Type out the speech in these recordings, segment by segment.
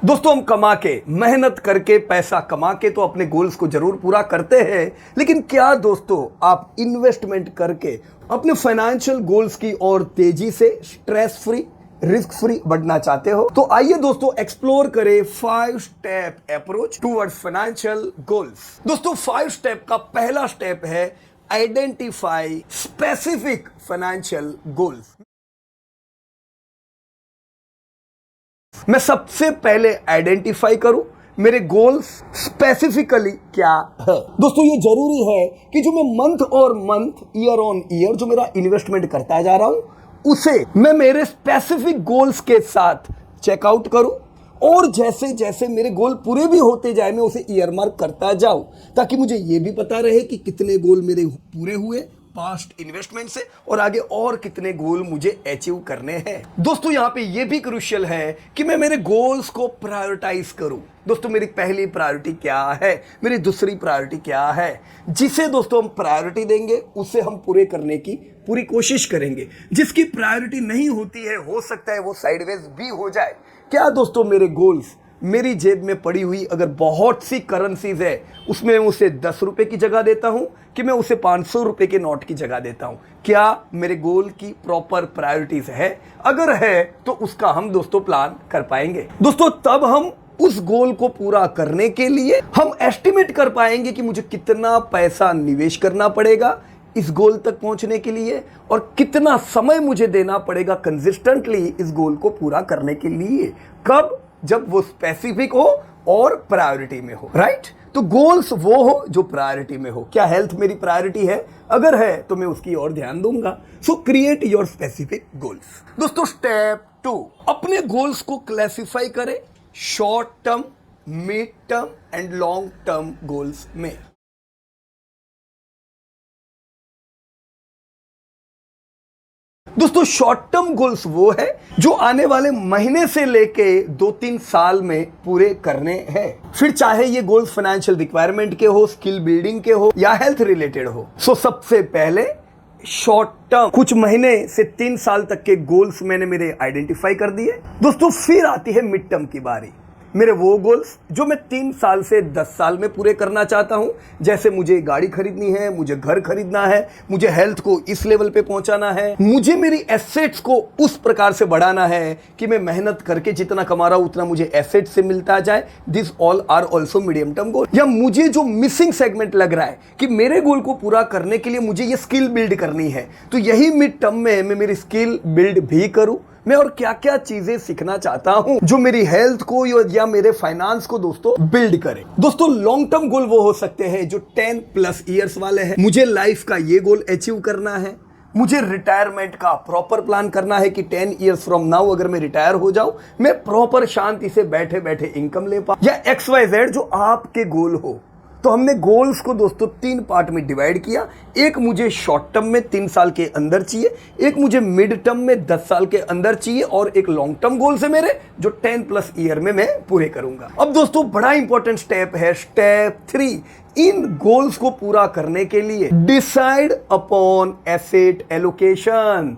दोस्तों हम कमा के मेहनत करके पैसा कमा के तो अपने गोल्स को जरूर पूरा करते हैं, लेकिन क्या दोस्तों आप इन्वेस्टमेंट करके अपने फाइनेंशियल गोल्स की ओर तेजी से स्ट्रेस फ्री रिस्क फ्री बढ़ना चाहते हो? तो आइए दोस्तों एक्सप्लोर करें 5 step approach towards financial goals. दोस्तों 5 स्टेप का पहला स्टेप है आइडेंटिफाई स्पेसिफिक फाइनेंशियल गोल्स। मैं सबसे पहले आइडेंटिफाई करूं मेरे गोल्स स्पेसिफिकली क्या है। दोस्तों ये जरूरी है कि जो मैं मंथ और मंथ ईयर ऑन ईयर जो मेरा इन्वेस्टमेंट करता जा रहा हूं उसे मैं मेरे स्पेसिफिक गोल्स के साथ चेकआउट करूं, और जैसे जैसे मेरे गोल पूरे भी होते जाए मैं उसे ईयर मार्क करता जाऊं, ताकि मुझे यह भी पता रहे कि कितने गोल मेरे पूरे हुए पास्ट इन्वेस्टमेंट से और आगे और कितने गोल मुझे अचीव करने हैं। दोस्तों यहां पे यह भी क्रूशियल है कि मैं मेरे गोल्स को प्रायोरिटाइज करूं। दोस्तों मेरी पहली प्रायोरिटी क्या है, मेरी दूसरी प्रायोरिटी क्या है, जिसे दोस्तों हम प्रायोरिटी देंगे उसे हम पूरे करने की पूरी कोशिश करेंगे। जिसकी प्रायोरिटी नहीं होती है हो सकता है वो साइडवेज भी हो जाए। क्या दोस्तों मेरे गोल्स मेरी जेब में पड़ी हुई अगर बहुत सी करेंसीज है उसमें मैं उसे 10 रुपए की जगह देता हूं कि मैं उसे 500 रुपए के नोट की जगह देता हूं? क्या मेरे गोल की प्रॉपर प्रायोरिटीज है? अगर है तो उसका हम दोस्तों प्लान कर पाएंगे। दोस्तों तब हम उस गोल को पूरा करने के लिए हम एस्टिमेट कर पाएंगे कि मुझे कितना पैसा निवेश करना पड़ेगा इस गोल तक पहुंचने के लिए, और कितना समय मुझे देना पड़ेगा कंसिस्टेंटली इस गोल को पूरा करने के लिए। कब? जब वो स्पेसिफिक हो और प्रायोरिटी में हो, राइट? तो गोल्स वो हो जो प्रायोरिटी में हो। क्या हेल्थ मेरी प्रायोरिटी है? अगर है तो मैं उसकी ओर ध्यान दूंगा। सो क्रिएट योर स्पेसिफिक गोल्स। दोस्तों स्टेप 2, अपने गोल्स को क्लासिफाई करें short term, mid term and long term goals में। दोस्तों शॉर्ट टर्म गोल्स वो है जो आने वाले महीने से लेके 2-3 साल में पूरे करने हैं। फिर चाहे ये गोल्स फाइनेंशियल रिक्वायरमेंट के हो, स्किल बिल्डिंग के हो या हेल्थ रिलेटेड हो। सो सबसे पहले शॉर्ट टर्म कुछ महीने से 3 साल तक के गोल्स मैंने मेरे आइडेंटिफाई कर दिए। दोस्तों फिर आती है मिड टर्म की बारी। मेरे वो गोल्स जो मैं 3 साल से 10 साल में पूरे करना चाहता हूं, जैसे मुझे गाड़ी खरीदनी है, मुझे घर खरीदना है, मुझे हेल्थ को इस लेवल पे पहुंचाना है, मुझे मेरी एसेट्स को उस प्रकार से बढ़ाना है कि मैं मेहनत करके जितना कमा रहा हूं उतना मुझे एसेट से मिलता जाए। This all are also medium term goal. या मुझे जो मिसिंग सेगमेंट लग रहा है कि मेरे गोल को पूरा करने के लिए मुझे ये स्किल बिल्ड करनी है, तो यही मिड टर्म में मैं मेरी स्किल बिल्ड भी करूं। मैं और क्या क्या चीजें सीखना चाहता हूं जो मेरी हेल्थ को या मेरे फाइनेंस को दोस्तों बिल्ड करे। दोस्तों लॉन्ग टर्म गोल वो हो सकते हैं जो 10+ इयर्स वाले हैं। मुझे लाइफ का ये गोल अचीव करना है, मुझे रिटायरमेंट का प्रॉपर प्लान करना है कि 10 इयर्स फ्रॉम नाउ अगर मैं रिटायर हो जाऊं मैं प्रॉपर शांति से बैठे बैठे इनकम ले पाऊं, या XYZ जो आपके गोल हो। तो हमने गोल्स को दोस्तों 3 पार्ट में डिवाइड किया। एक मुझे शॉर्ट टर्म में 3 साल के अंदर चाहिए, एक मुझे मिड टर्म में 10 साल के अंदर चाहिए, और एक लॉन्ग टर्म गोल्स है मेरे जो 10+ ईयर में मैं पूरे करूंगा। अब दोस्तों बड़ा इंपॉर्टेंट स्टेप है स्टेप 3। इन गोल्स को पूरा करने के लिए डिसाइड अपॉन एसेट एलोकेशन।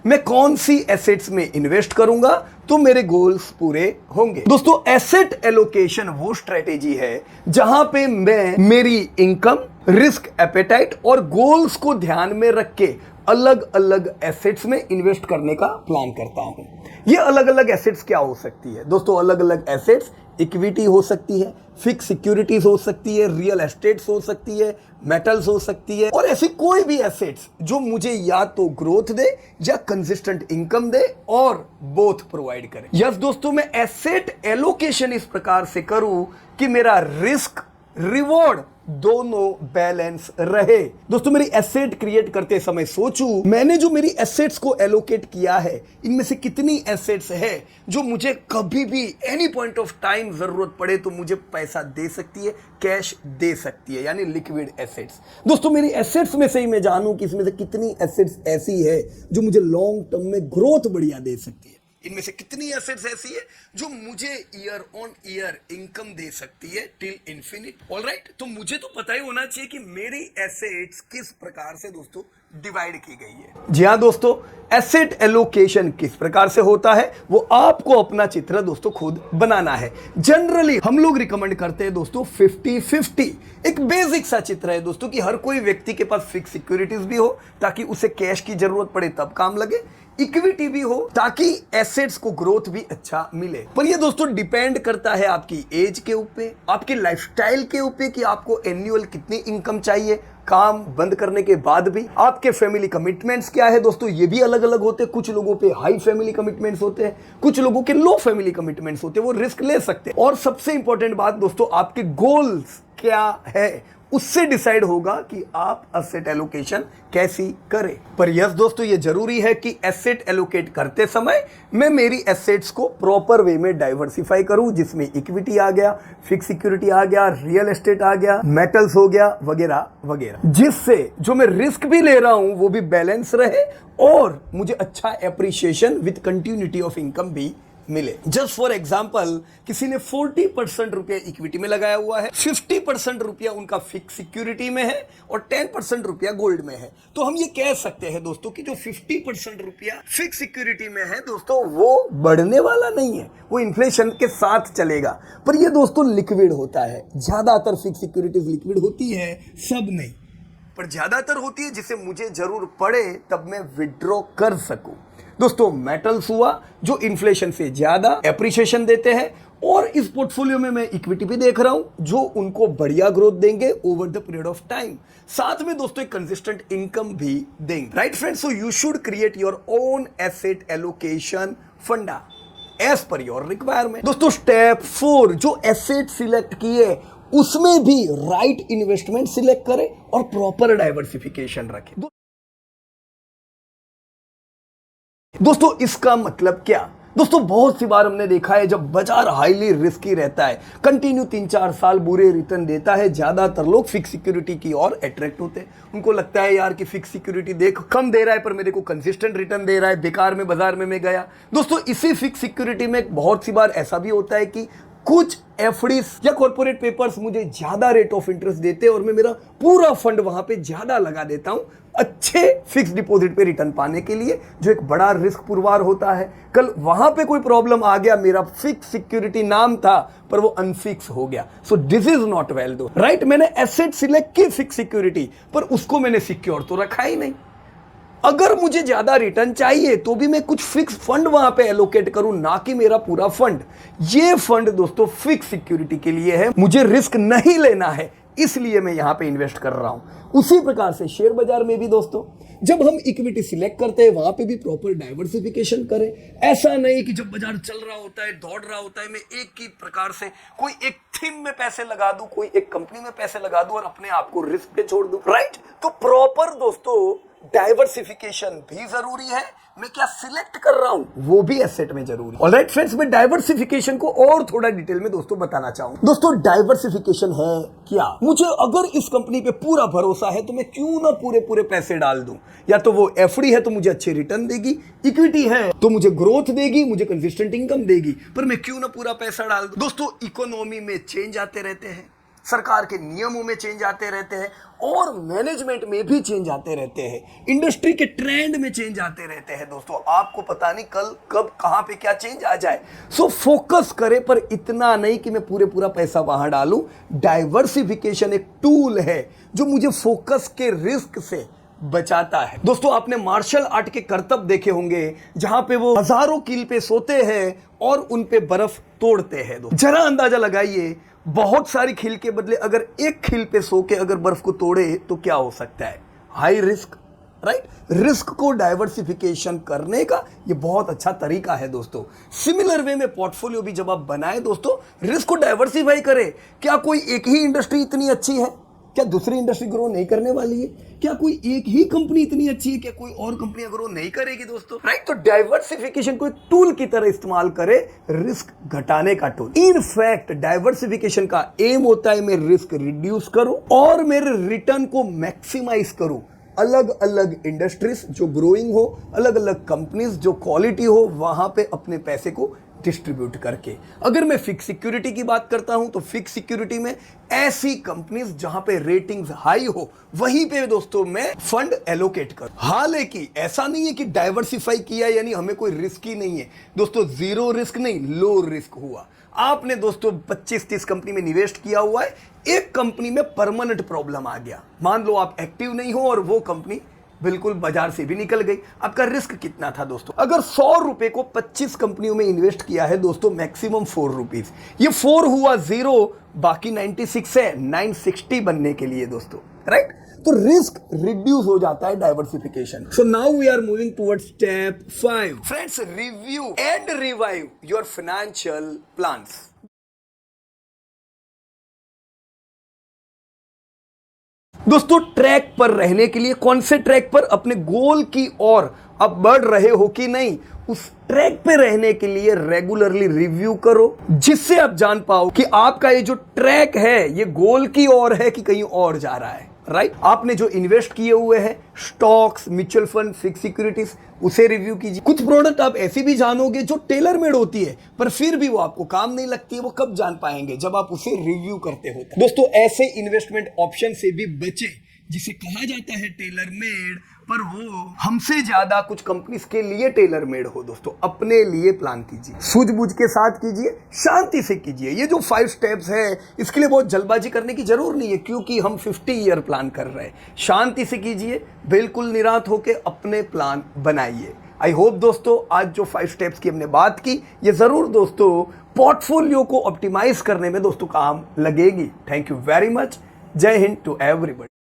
मैं कौन सी एसेट्स में इन्वेस्ट करूंगा तो मेरे गोल्स पूरे होंगे। दोस्तों एसेट एलोकेशन वो स्ट्रेटेजी है जहां पे मैं मेरी इनकम, रिस्क एपेटाइट और गोल्स को ध्यान में रख के अलग अलग एसेट्स में इन्वेस्ट करने का प्लान करता हूं। ये अलग अलग एसेट्स क्या हो सकती है दोस्तों? अलग अलग एसेट्स इक्विटी हो सकती है, फिक्स सिक्योरिटीज हो सकती है, रियल एस्टेट्स हो सकती है, मेटल्स हो सकती है, और ऐसी कोई भी एसेट्स जो मुझे या तो ग्रोथ दे या कंसिस्टेंट इनकम दे और बोथ प्रोवाइड करे। यस दोस्तों मैं एसेट एलोकेशन इस प्रकार से करूं कि मेरा रिस्क रिवॉर्ड दोनों बैलेंस रहे। दोस्तों मेरी एसेट क्रिएट करते समय सोचूं मैंने जो मेरी एसेट्स को एलोकेट किया है इनमें से कितनी एसेट्स है जो मुझे कभी भी एनी पॉइंट ऑफ टाइम जरूरत पड़े तो मुझे पैसा दे सकती है, कैश दे सकती है, यानी लिक्विड एसेट्स। दोस्तों मेरी एसेट्स में से ही मैं जानूं कि इसमें से कितनी एसेट्स ऐसी है जो मुझे लॉन्ग टर्म में ग्रोथ बढ़िया दे सकती है। इनमें से कितनी एसेट्स ऐसी है जो मुझे ईयर ऑन ईयर इनकम दे सकती है टिल इंफिनिट। ऑलराइट, तो मुझे तो पता ही होना चाहिए कि मेरी एसेट्स किस प्रकार से दोस्तों डिवाइड की गई है। जी हाँ दोस्तों, एसेट एलोकेशन किस प्रकार से होता है वो आपको अपना चित्र दोस्तों खुद बनाना है। जनरली हम लोग रिकमेंड करते हैं दोस्तों 50-50। एक बेसिक सा चित्र है दोस्तों कि हर कोई व्यक्ति के पास फिक्स सिक्योरिटीज भी हो ताकि उसे कैश की जरूरत पड़े तब काम लगे, इक्विटी भी हो ताकि एसेट्स को ग्रोथ भी अच्छा मिले। पर ये दोस्तों डिपेंड करता है आपकी एज के ऊपर, आपके लाइफस्टाइल के ऊपर कि आपको एनुअल कितनी इनकम चाहिए, काम बंद करने के बाद भी आपके फैमिली कमिटमेंट्स क्या है दोस्तों, ये भी अलग अलग होते हैं। कुछ लोगों पे हाई फैमिली कमिटमेंट्स होते हैं, कुछ लोगों के लो फैमिली कमिटमेंट्स होते हैं, वो रिस्क ले सकते हैं। और सबसे इंपॉर्टेंट बात दोस्तों, आपके गोल्स क्या है उससे डिसाइड होगा कि आप एसेट एलोकेशन कैसी करें। पर यस दोस्तों, ये जरूरी है कि एसेट एलोकेट करते समय मैं मेरी एसेट्स को प्रॉपर वे में डाइवर्सिफाई करूं, जिसमें इक्विटी आ गया, फिक्स सिक्योरिटी आ गया, रियल एस्टेट आ गया, मेटल्स हो गया, वगैरह वगैरह, जिससे जो मैं रिस्क भी ले रहा हूं वो भी बैलेंस रहे और मुझे अच्छा appreciation with continuity of income भी मिले। जस्ट फॉर एग्जाम्पल, किसी ने 40% रुपया इक्विटी में लगाया हुआ है, 50% रुपया उनका फिक्स सिक्योरिटी में है और 10% रुपया गोल्ड में है। तो हम ये कह सकते हैं दोस्तों कि जो 50% रुपया फिक्स सिक्योरिटी में है दोस्तों वो बढ़ने वाला नहीं है, वो इन्फ्लेशन के साथ चलेगा। पर ये दोस्तों लिक्विड होता है, ज्यादातर फिक्स सिक्योरिटीज लिक्विड होती है, सब नहीं, पर ज्यादातर होती है जिसे मुझे जरूर पड़े तब मैं विड्रॉ कर सकूं। दोस्तों मेटल्स हुआ जो इन्फ्लेशन से ज्यादा एप्रिसिएशन देते हैं, और इस पोर्टफोलियो में मैं इक्विटी भी देख रहा हूं जो उनको बढ़िया ग्रोथ देंगे over the period of time, साथ में दोस्तों एक कंसिस्टेंट इनकम भी देंगे। Right friends, so you should create your own asset allocation फंडा एज पर योर रिक्वायरमेंट। दोस्तों स्टेप 4, जो एसेट सिलेक्ट किए उसमें भी राइट इन्वेस्टमेंट सिलेक्ट करें और प्रॉपर डाइवर्सिफिकेशन रखें। दोस्तों इसका मतलब क्या? दोस्तों बहुत सी बार हमने देखा है जब बाजार हाईली रिस्की रहता है, कंटिन्यू 3-4 साल बुरे रिटर्न देता है, ज्यादातर लोग फिक्स सिक्योरिटी की ओर अट्रैक्ट होते हैं। उनको लगता है यार कि फिक्स सिक्योरिटी देख कम दे रहा है पर मेरे को कंसिस्टेंट रिटर्न दे रहा है, बेकार में बाजार में मैं गया। दोस्तों इसी फिक्स सिक्योरिटी में बहुत सी बार ऐसा भी होता है कि कुछ एफडीज या कॉर्पोरेट पेपर्स मुझे ज्यादा रेट ऑफ इंटरेस्ट देते हैं और मैं मेरा पूरा फंड वहां पे ज्यादा लगा देता हूं अच्छे फिक्स डिपॉजिट पे रिटर्न पाने के लिए, जो एक बड़ा रिस्क पुरवार होता है। कल वहां पे कोई प्रॉब्लम आ गया, मेरा फिक्स सिक्योरिटी नाम था पर वो अनफिक्स हो गया, so this is not well दो। राइट, मैंने एसेट सिलेक्ट की फिक्स सिक्योरिटी पर उसको मैंने सिक्योर तो रखा ही नहीं। अगर मुझे ज्यादा रिटर्न चाहिए तो भी मैं कुछ फिक्स फंड वहां पे एलोकेट करूं, ना कि मेरा पूरा फंड। ये फंड दोस्तों फिक्स सिक्योरिटी के लिए है, मुझे रिस्क नहीं लेना है, इसलिए मैं यहां पे इन्वेस्ट कर रहा हूं। उसी प्रकार से शेयर बाजार में भी दोस्तों जब हम इक्विटी सिलेक्ट करते हैं वहां पे भी प्रॉपर डाइवर्सिफिकेशन करें। ऐसा नहीं कि जब बाजार चल रहा होता है, दौड़ रहा होता है, मैं एक ही प्रकार से कोई एक थीम में पैसे लगा दूं, कोई एक कंपनी में पैसे लगा दूं और अपने आप को रिस्क पे छोड़ दूं। राइट, तो प्रॉपर दोस्तों डाइवर्सिफिकेशन भी जरूरी है, मैं क्या सिलेक्ट कर रहा हूं वो भी एसेट में जरूरी है। ऑलराइट फ्रेंड्स, मैं डाइवर्सिफिकेशन को और थोड़ा डिटेल में दोस्तों बताना चाहूंगा। दोस्तों डाइवर्सिफिकेशन है क्या? मुझे अगर इस कंपनी पे पूरा भरोसा है तो मैं क्यों ना पूरे पैसे डाल दूं। या तो वो एफडी है तो मुझे अच्छे रिटर्न देगी, इक्विटी है तो मुझे ग्रोथ देगी, मुझे कंसिस्टेंट इनकम देगी, पर मैं क्यों ना पूरा पैसा डाल दूं। दोस्तों इकोनॉमी में चेंज आते रहते हैं, सरकार के नियमों में चेंज आते रहते हैं और मैनेजमेंट में भी चेंज आते रहते हैं, इंडस्ट्री के ट्रेंड में चेंज आते रहते हैं। दोस्तों आपको पता नहीं कल कब कहां पे क्या चेंज आ जाए, सो फोकस करें पर इतना नहीं कि मैं पूरा पैसा वहां डालूं। डाइवर्सिफिकेशन एक टूल है जो मुझे फोकस के रिस्क से बचाता है। दोस्तों आपने मार्शल आर्ट के करतब देखे होंगे जहां पे वो हजारों कील पे सोते हैं और उन पे बर्फ तोड़ते हैं। जरा अंदाजा लगाइए, बहुत सारी खील के बदले अगर एक खील पे सो के अगर बर्फ को तोड़े तो क्या हो सकता है? High risk. राइट, रिस्क को डाइवर्सिफिकेशन करने का ये बहुत अच्छा तरीका है दोस्तों। सिमिलर वे में पोर्टफोलियो भी जब आप बनाए दोस्तों, रिस्क को डाइवर्सिफाई करें। क्या कोई एक ही इंडस्ट्री इतनी अच्छी है? क्या दूसरी इंडस्ट्री ग्रो नहीं करने वाली है? क्या कोई एक ही कंपनी इतनी अच्छी है? क्या कोई और कंपनियां ग्रो नहीं करेगी दोस्तों? राइट, तो डाइवर्सिफिकेशन को एक टूल की तरह इस्तेमाल करें, रिस्क घटाने का टूल। इन फैक्ट डाइवर्सिफिकेशन का एम होता है मैं रिस्क रिड्यूस करूं और मेरे रिटर्न को मैक्सिमाइज करूं। अलग अलग इंडस्ट्रीज जो ग्रोइंग हो, अलग अलग कंपनीज जो क्वालिटी हो, वहां पे अपने पैसे को डिस्ट्रीब्यूट करके। अगर मैं फिक्स सिक्योरिटी की बात करता हूं तो फिक्स सिक्योरिटी में ऐसी कंपनीज जहां पे रेटिंग्स हाई हो वहीं पे दोस्तों मैं फंड एलोकेट करूं। हालांकि ऐसा नहीं है कि डाइवर्सिफाई किया यानी हमें कोई रिस्क ही नहीं है दोस्तों, जीरो रिस्क नहीं, लो रिस्क हुआ। आपने दोस्तों 25-30 कंपनी में निवेश किया हुआ है, एक कंपनी में परमानेंट प्रॉब्लम आ गया, मान लो आप एक्टिव नहीं हो और वो कंपनी बिल्कुल बाजार से भी निकल गई, आपका रिस्क कितना था दोस्तों? अगर 100 रुपए को 25 कंपनियों में इन्वेस्ट किया है दोस्तों, मैक्सिमम 4 रुपीज, ये 4 हुआ जीरो, बाकी 96 है 960 बनने के लिए दोस्तों, राइट? तो रिस्क रिड्यूस हो जाता है diversification. So now we are moving towards step 5। Friends, review and revive your financial plans. दोस्तों, ट्रैक पर रहने के लिए कौन से ट्रैक पर? अपने गोल की ओर आप बढ़ रहे हो कि नहीं, उस ट्रैक पे रहने के लिए रेगुलरली रिव्यू करो, जिससे आप जान पाओ कि आपका ये जो ट्रैक है ये गोल की ओर है कि कहीं और जा रहा है, राइट? आपने जो इन्वेस्ट किए हुए हैं stocks, mutual fund, fix securities, उसे रिव्यू कीजिए। कुछ प्रोडक्ट आप ऐसी भी जानोगे जो टेलर मेड होती है पर फिर भी वो आपको काम नहीं लगती है, वो कब जान पाएंगे? जब आप उसे रिव्यू करते हो। दोस्तों, ऐसे इन्वेस्टमेंट ऑप्शन से भी बचे जिसे कहा जाता है टेलर मेड, पर वो हमसे ज्यादा कुछ कंपनीज के लिए टेलर मेड हो। दोस्तों, अपने लिए प्लान कीजिए, सूझबूझ के साथ कीजिए, शांति से कीजिए। ये जो 5 स्टेप्स है इसके लिए बहुत जल्दबाजी करने की जरूर नहीं है, क्योंकि हम 50 ईयर प्लान कर रहे हैं। शांति से कीजिए, बिल्कुल निराश होकर अपने प्लान बनाइए। आई होप दोस्तों आज जो 5 स्टेप्स की हमने बात की ये जरूर दोस्तों पोर्टफोलियो को ऑप्टिमाइज करने में दोस्तों काम लगेगी। Thank you very much. जय हिंद टू एवरीबॉडी।